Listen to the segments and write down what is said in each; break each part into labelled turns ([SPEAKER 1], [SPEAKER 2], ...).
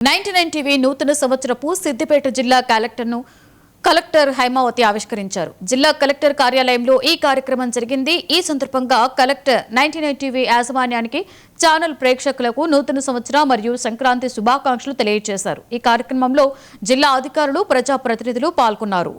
[SPEAKER 1] 99 TV నూతన సంవత్సరపు సిద్దిపేట జిల్లా collector Haimavathi ఆవిష్కరించారు. జిల్లా కలెక్టర్ కార్యాలయంలో ఈ కార్యక్రమం జరిగింది. ఈ సందర్భంగా కలెక్టర్ 99 టీవీ యాజమాన్యానికి ఛానల్ ప్రేక్షకులకు నూతన సంవత్సర మరియు సంక్రాంతి శుభాకాంక్షలు తెలియజేశారు. ఈ కార్యక్రమంలో జిల్లా అధికారులు, ప్రజాప్రతినిధులు పాల్గొన్నారు.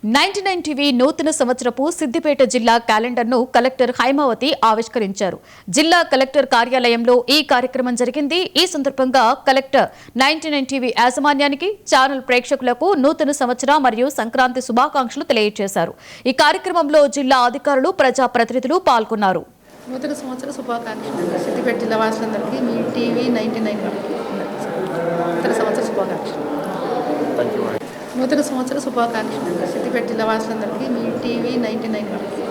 [SPEAKER 1] "99 టీవీ నూతన సంవత్సరపు సిద్దిపేట జిల్లా క్యాలెండర్ను కలెక్టర్ హైమావతి ఆవిష్కరించారు. జిల్లా కలెక్టర్ కార్యాలయంలో ఈ కార్యక్రమం జరిగింది. ఈ సందర్భంగా కలెక్టర్ 99 టీవీ యాజమాన్యానికి, ఛానల్ ప్రేక్షకులకు నూతన సంవత్సర మరియు సంక్రాంతి శుభాకాంక్షలు తెలియజేశారు. ఈ కార్యక్రమంలో జిల్లా అధికారులు, ప్రజాప్రతినిధులు పాల్గొన్నారు.
[SPEAKER 2] నూతన సంవత్సర శుభాకాంక్షలు సిద్దిపేట జిల్లా వాసులందరికీ మీ టీవీ 99 వారికి నూతన సంవత్సర శుభాకాంక్షలు. నూతన సంవత్సర శుభాకాంక్షలు సిద్దిపేట జిల్లా వాసులందరికీ మీ టీవీ 99 వారికి